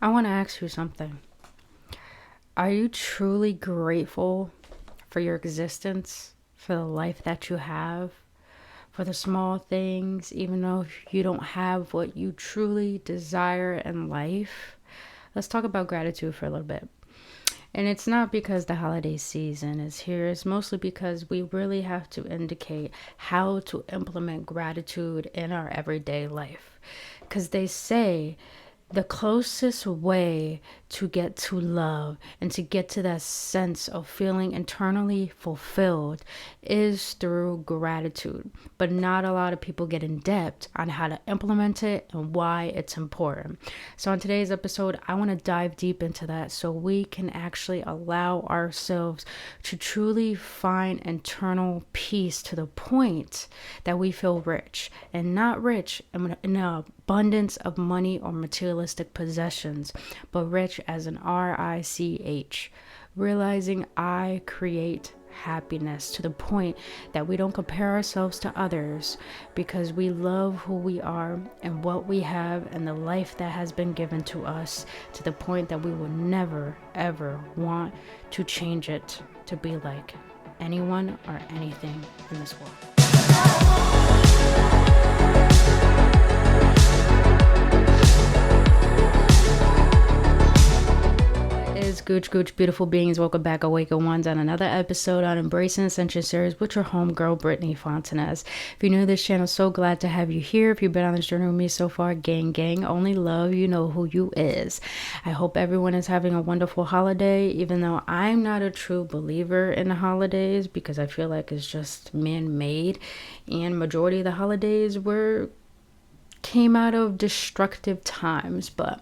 I want to ask you something. Are you truly grateful for your existence, for the life that you have, for the small things, even though you don't have what you truly desire in life? Let's talk about gratitude for a little bit. And it's not because the holiday season is here. It's mostly because we really have to indicate how to implement gratitude in our everyday life. Because they say the closest way to get to love and to get to that sense of feeling internally fulfilled is through gratitude. But not a lot of people get in depth on how to implement it and why it's important. So in today's episode, I want to dive deep into that so we can actually allow ourselves to truly find internal peace to the point that we feel rich, and not rich in a abundance of money or materialistic possessions, but rich as an RICH, realizing I create happiness to the point that we don't compare ourselves to others because we love who we are and what we have and the life that has been given to us, to the point that we will never ever want to change it to be like anyone or anything in this world. Gooch, beautiful beings. Welcome back, AwakenOnes, on another episode on Embracing Ascension series with your homegirl, Brittany Fontanez. If you're new to this channel, so glad to have you here. If you've been on this journey with me so far, gang, only love, you know who you is. I hope everyone is having a wonderful holiday, even though I'm not a true believer in the holidays because I feel like it's just man-made, and majority of the holidays came out of destructive times. But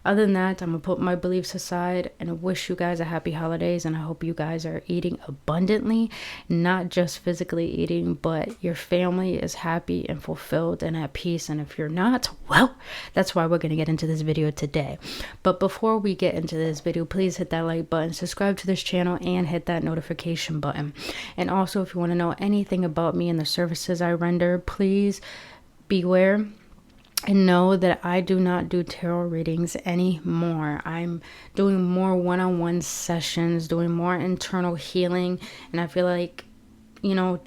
other than that, I'm going to put my beliefs aside and I wish you guys a happy holidays. And I hope you guys are eating abundantly, not just physically eating, but your family is happy and fulfilled and at peace. And if you're not, well, that's why we're going to get into this video today. But before we get into this video, please hit that like button, subscribe to this channel, and hit that notification button. And also, if you want to know anything about me and the services I render, please beware and know that I do not do tarot readings anymore. I'm doing more one-on-one sessions, doing more internal healing, and I feel like,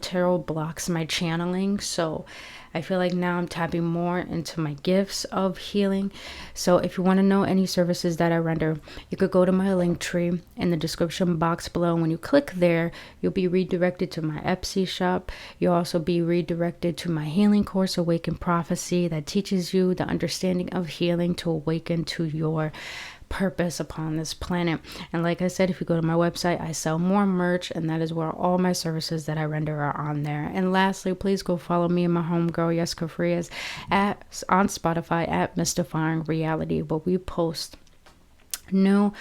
tarot blocks my channeling. So I feel like now I'm tapping more into my gifts of healing. So if you want to know any services that I render, you could go to my link tree in the description box below. When you click there, you'll be redirected to my Etsy shop. You'll also be redirected to my healing course, Awaken Prophecy, that teaches you the understanding of healing to awaken to your purpose upon this planet. And like I said, if you go to my website, I sell more merch, and that is where all my services that I render are on there. And lastly, please go follow me and my homegirl Jessica Frias on Spotify at Mystifying Reality, where we post new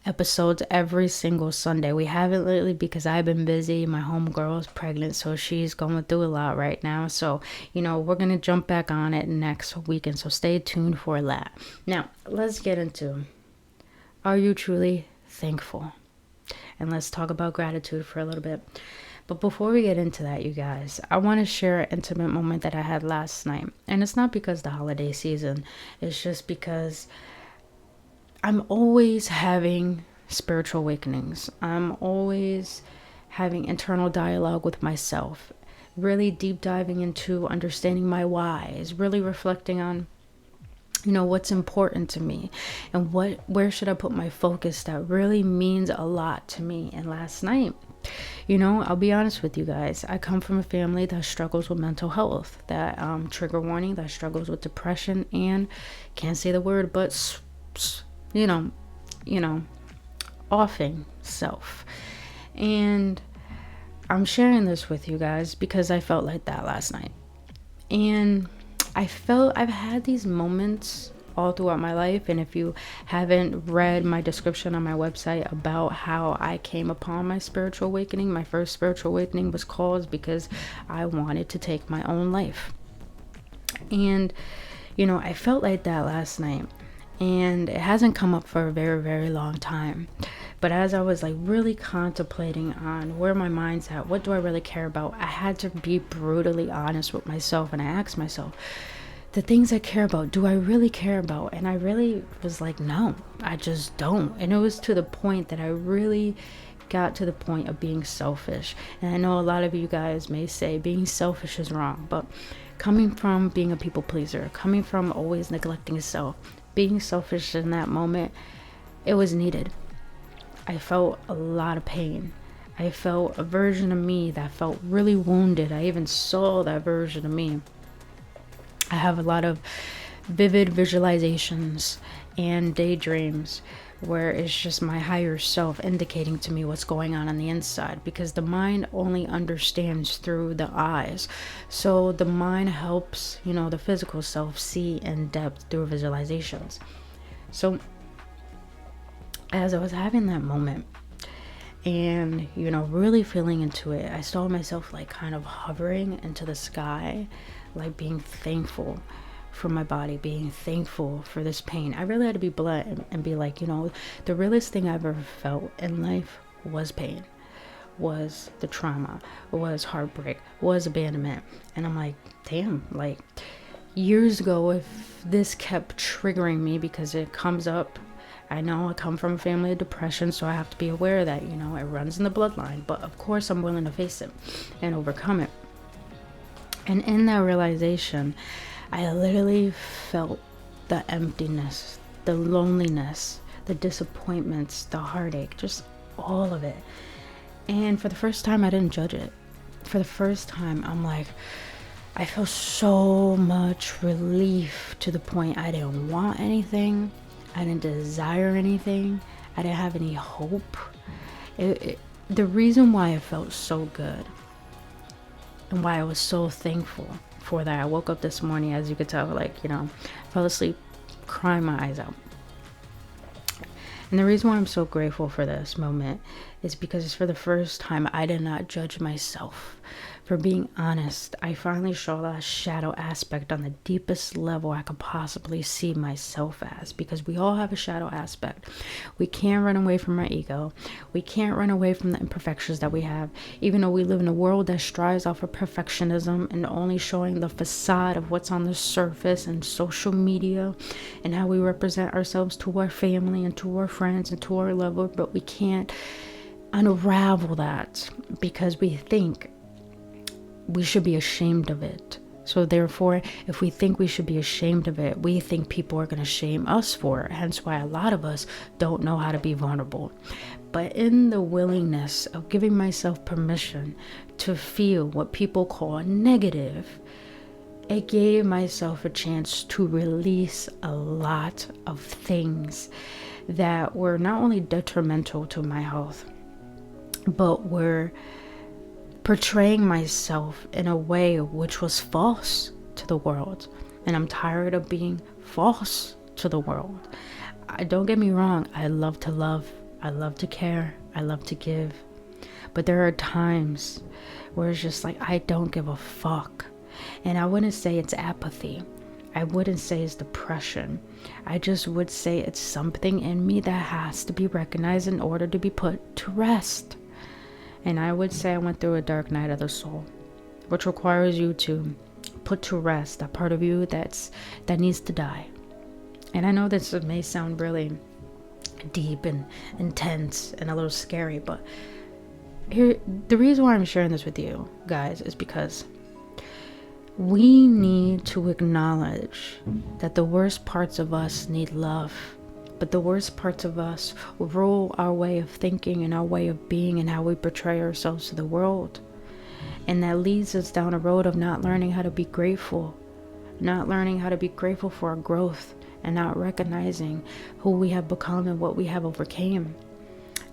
episodes every single Sunday. We haven't lately because I've been busy. My homegirl is pregnant, so she's going through a lot right now. So, we're going to jump back on it next weekend. So stay tuned for that. Now, let's get into, are you truly thankful? And let's talk about gratitude for a little bit. But before we get into that, you guys, I want to share an intimate moment that I had last night. And it's not because the holiday season. It's just because I'm always having spiritual awakenings. I'm always having internal dialogue with myself. Really deep diving into understanding my whys. Really reflecting on what's important to me and where should I put my focus that really means a lot to me. And last night, I'll be honest with you guys, I come from a family that struggles with mental health, that trigger warning, that struggles with depression and can't say the word, but offing self. And I'm sharing this with you guys because I felt like that last night. And I've had these moments all throughout my life. And if you haven't read my description on my website about how I came upon my spiritual awakening, my first spiritual awakening was caused because I wanted to take my own life. And, I felt like that last night. And it hasn't come up for a very, very long time. But as I was really contemplating on where my mind's at, what do I really care about, I had to be brutally honest with myself. And I asked myself, the things I care about, do I really care about? And I really was like, no, I just don't. And it was to the point that I really got to the point of being selfish. And I know a lot of you guys may say being selfish is wrong, but coming from being a people pleaser, coming from always neglecting self, being selfish in that moment, it was needed. I felt a lot of pain. I felt a version of me that felt really wounded. I even saw that version of me. I have a lot of vivid visualizations and daydreams where it's just my higher self indicating to me what's going on the inside, because the mind only understands through the eyes. So the mind helps, the physical self see in depth through visualizations. So as I was having that moment and, really feeling into it, I saw myself like kind of hovering into the sky, like being thankful for my body, being thankful for this pain. I really had to be blunt and be like, the realest thing I've ever felt in life was pain, was the trauma, was heartbreak, was abandonment. And I'm like, damn, like years ago, if this kept triggering me, because it comes up, I know I come from a family of depression, so I have to be aware that, it runs in the bloodline. But of course, I'm willing to face it and overcome it. And in that realization, I literally felt the emptiness, the loneliness, the disappointments, the heartache, just all of it. And for the first time, I didn't judge it. For the first time, I'm like, I feel so much relief to the point I didn't want anything. I didn't desire anything. I didn't have any hope. The reason why it felt so good and why I was so thankful for that, I woke up this morning, as you could tell, fell asleep crying my eyes out. And the reason why I'm so grateful for this moment is because for the first time, I did not judge myself for being honest. I finally saw that shadow aspect on the deepest level I could possibly see myself as, because we all have a shadow aspect. We can't run away from our ego. We can't run away from the imperfections that we have, even though we live in a world that strives off of perfectionism and only showing the facade of what's on the surface and social media and how we represent ourselves to our family and to our friends and to our lover. But we can't unravel that because we think we should be ashamed of it. So therefore, if we think we should be ashamed of it, we think people are going to shame us for it. Hence why a lot of us don't know how to be vulnerable. But in the willingness of giving myself permission to feel what people call negative, it gave myself a chance to release a lot of things that were not only detrimental to my health, but were portraying myself in a way which was false to the world. And I'm tired of being false to the world. Don't get me wrong, I love to love, I love to care, I love to give. But there are times where it's just like, I don't give a fuck. And I wouldn't say it's apathy. I wouldn't say it's depression. I just would say it's something in me that has to be recognized in order to be put to rest. And I would say I went through a dark night of the soul, which requires you to put to rest that part of you that needs to die. And I know this may sound really deep and intense and a little scary, but the reason why I'm sharing this with you guys is because we need to acknowledge that the worst parts of us need love. But the worst parts of us rule our way of thinking and our way of being and how we portray ourselves to the world. And that leads us down a road of not learning how to be grateful, not learning how to be grateful for our growth, and not recognizing who we have become and what we have overcame.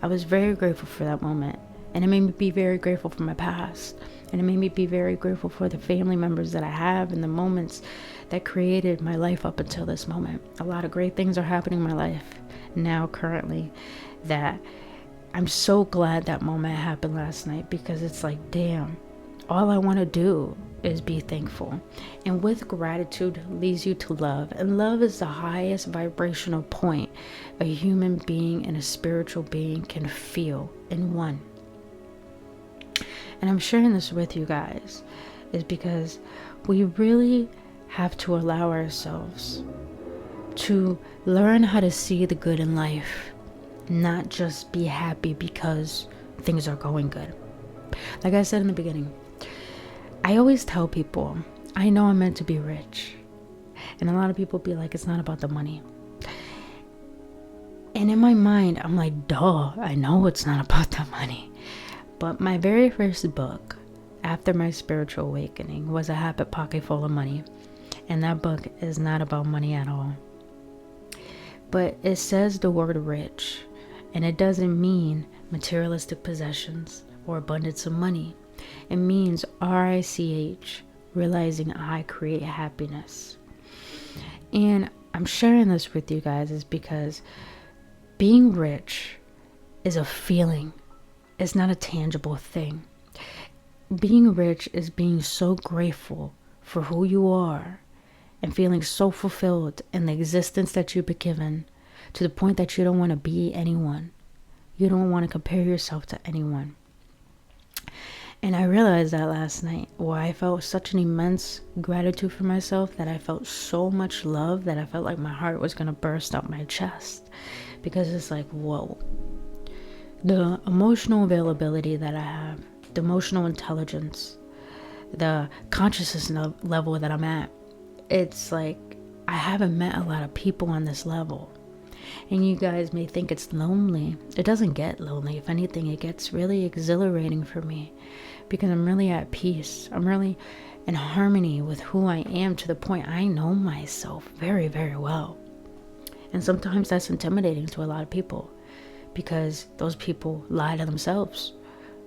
I was very grateful for that moment. And it made me be very grateful for my past. And it made me be very grateful for the family members that I have and the moments that created my life up until this moment. A lot of great things are happening in my life now currently that I'm so glad that moment happened last night, because it's like, damn, all I want to do is be thankful. And with gratitude leads you to love. And love is the highest vibrational point a human being and a spiritual being can feel in one. And I'm sharing this with you guys is because we really have to allow ourselves to learn how to see the good in life, not just be happy because things are going good. Like I said in the beginning, I always tell people, I know I'm meant to be rich. And a lot of people be like, it's not about the money. And in my mind, I'm like, duh, I know it's not about the money. But my very first book after my spiritual awakening was A Habit Pocket Full of Money. And that book is not about money at all. But it says the word rich, and it doesn't mean materialistic possessions or abundance of money. It means RICH, realizing I create happiness. And I'm sharing this with you guys is because being rich is a feeling. It's not a tangible thing. Being rich is being so grateful for who you are and feeling so fulfilled in the existence that you've been given, to the point that you don't want to be anyone. You don't want to compare yourself to anyone. And I realized that last night, where I felt such an immense gratitude for myself, that I felt so much love that I felt like my heart was going to burst out my chest. Because it's like, whoa. The emotional availability that I have, the emotional intelligence, the consciousness level that I'm at, it's like I haven't met a lot of people on this level. And you guys may think it's lonely. It doesn't get lonely. If anything, it gets really exhilarating for me, because I'm really at peace. I'm really in harmony with who I am, to the point I know myself very, very well. And sometimes that's intimidating to a lot of people, because those people lie to themselves.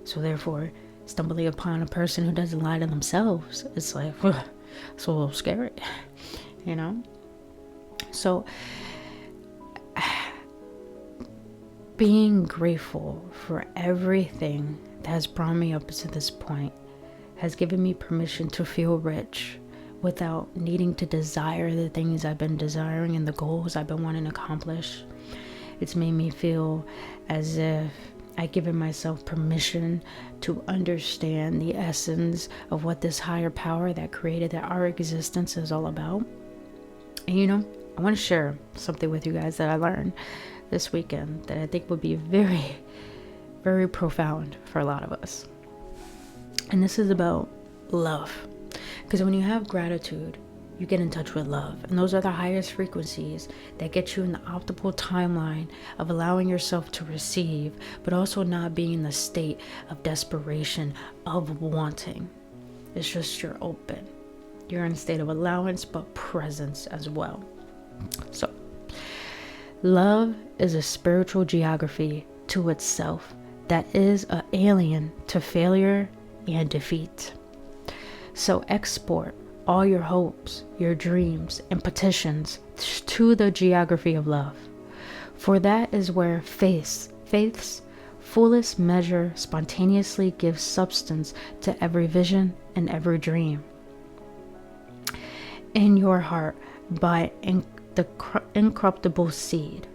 So therefore, stumbling upon a person who doesn't lie to themselves, it's like, it's a little scary, you know? So being grateful for everything that has brought me up to this point has given me permission to feel rich without needing to desire the things I've been desiring and the goals I've been wanting to accomplish. It's made me feel as if I've given myself permission to understand the essence of what this higher power that created our existence is all about. And you know, I want to share something with you guys that I learned this weekend that I think would be very, very profound for a lot of us. And this is about love. Because when you have gratitude, you get in touch with love. And those are the highest frequencies that get you in the optimal timeline of allowing yourself to receive, but also not being in the state of desperation, of wanting. It's just you're open. You're in a state of allowance, but presence as well. So, love is a spiritual geography to itself that is an alien to failure and defeat. So export all your hopes, your dreams, and petitions to the geography of love. For that is where faith's fullest measure spontaneously gives substance to every vision and every dream. In your heart, by the incorruptible seed.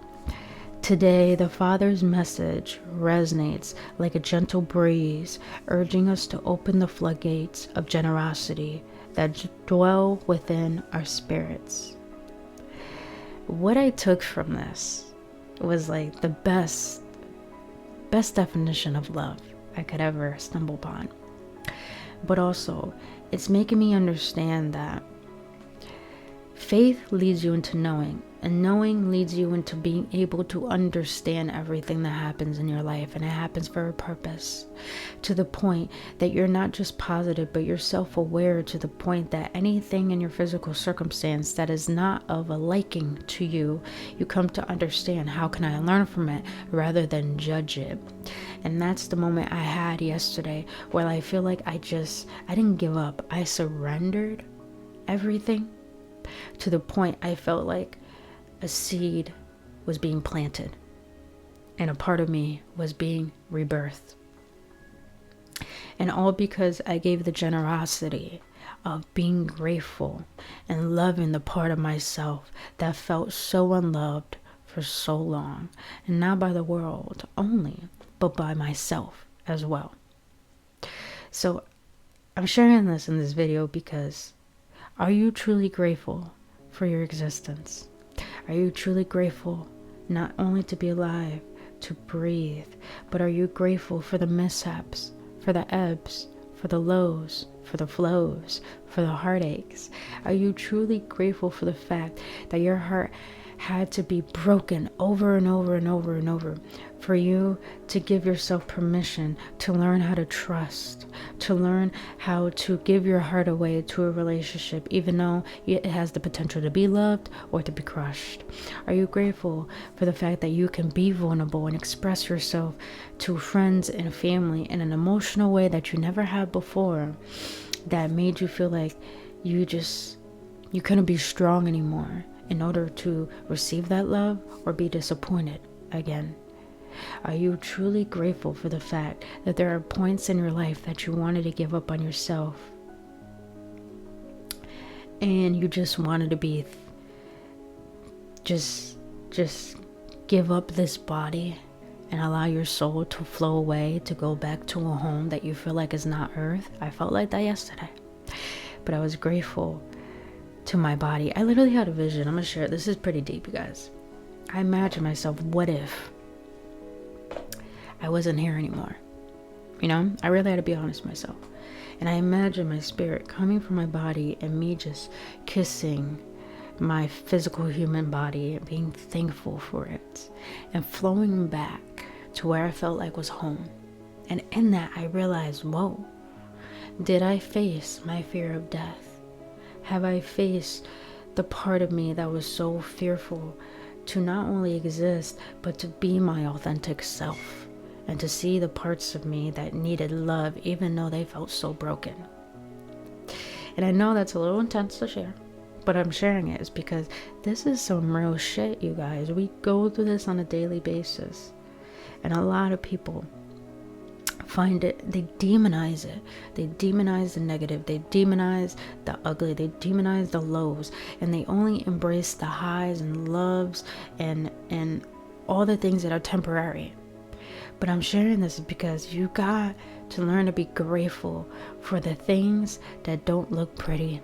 Today, the Father's message resonates like a gentle breeze, urging us to open the floodgates of generosity that dwell within our spirits. What I took from this was like the best definition of love I could ever stumble upon. But also, it's making me understand that faith leads you into knowing, and knowing leads you into being able to understand everything that happens in your life, and it happens for a purpose, to the point that you're not just positive, but you're self-aware, to the point that anything in your physical circumstance that is not of a liking to you, you come to understand, how can I learn from it rather than judge it? And that's the moment I had yesterday, where I feel like I didn't give up. I surrendered everything, to the point I felt like a seed was being planted and a part of me was being rebirthed. And all because I gave the generosity of being grateful and loving the part of myself that felt so unloved for so long, and not by the world only, but by myself as well. So I'm sharing this in this video because Are you truly grateful for your existence? Are you truly grateful not only to be alive, to breathe, but are you grateful for the mishaps, for the ebbs, for the lows, for the flows, for the heartaches? Are you truly grateful for the fact that your heart had to be broken over and over and over and over for you to give yourself permission to learn how to trust, to learn how to give your heart away to a relationship, even though it has the potential to be loved or to be crushed? Are you grateful for the fact that you can be vulnerable and express yourself to friends and family in an emotional way that you never had before, that made you feel like you couldn't be strong anymore in order to receive that love or be disappointed again? Are you truly grateful for the fact that there are points in your life that you wanted to give up on yourself and you just wanted to be just give up this body and allow your soul to flow away, to go back to a home that you feel like is not earth? I felt like that yesterday, but I was grateful to my body. I literally had a vision. I'm gonna share it. This is pretty deep, you guys. I imagined myself, what if I wasn't here anymore? I really had to be honest with myself. And I imagined my spirit coming from my body and me just kissing my physical human body and being thankful for it and flowing back to where I felt like was home. And in that, I realized, whoa, did I face my fear of death? Have I faced the part of me that was so fearful to not only exist, but to be my authentic self and to see the parts of me that needed love, even though they felt so broken? And I know that's a little intense to share, but I'm sharing it is because this is some real shit, you guys. We go through this on a daily basis. And a lot of people find it, they demonize it. They demonize the negative. They demonize the ugly. They demonize the lows. And they only embrace the highs and loves and all the things that are temporary. But I'm sharing this because you got to learn to be grateful for the things that don't look pretty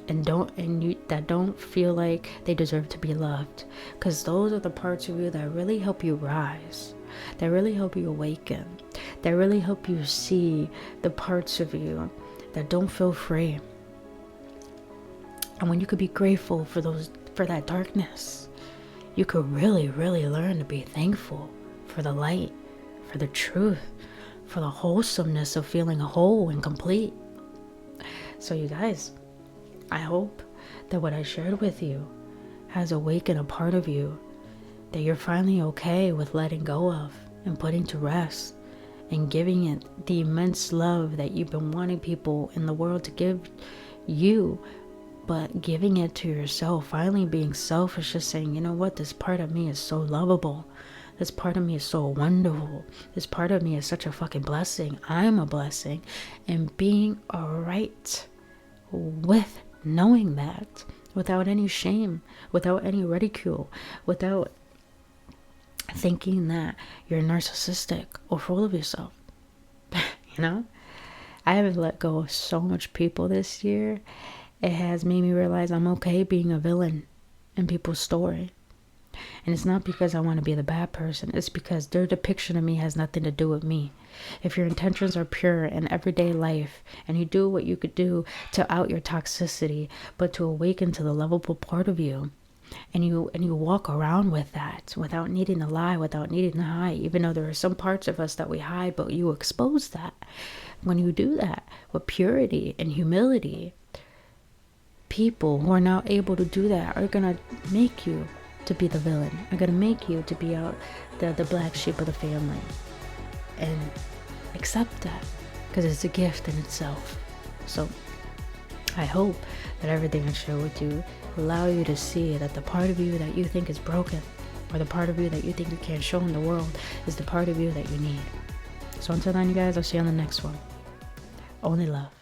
and that don't feel like they deserve to be loved, because those are the parts of you that really help you rise, that really help you awaken, that really help you see the parts of you that don't feel free. And when you could be grateful for that darkness, you could really, really learn to be thankful for the light, for the truth, for the wholesomeness of feeling whole and complete. So you guys, I hope that what I shared with you has awakened a part of you that you're finally okay with letting go of and putting to rest and giving it the immense love that you've been wanting people in the world to give you, but giving it to yourself. Finally being selfish, just saying, you know what, this part of me is so lovable. This part of me is so wonderful. This part of me is such a fucking blessing. I'm a blessing. And being alright with knowing that, without any shame, without any ridicule, without thinking that you're narcissistic or full of yourself. I haven't let go of so much people this year. It has made me realize I'm okay being a villain in people's story. And it's not because I want to be the bad person. It's because their depiction of me has nothing to do with me. If your intentions are pure in everyday life and you do what you could do to out your toxicity, but to awaken to the lovable part of you, and you walk around with that without needing to lie, without needing to hide, even though there are some parts of us that we hide, but you expose that. When you do that with purity and humility, people who are now able to do that are going to make you to be the villain, are going to make you to be out the black sheep of the family. And accept that, because it's a gift in itself. So I hope that everything I share with you will allow you to see that the part of you that you think is broken, or the part of you that you think you can't show in the world, is the part of you that you need. So until then, you guys, I'll see you on the next one. Only love.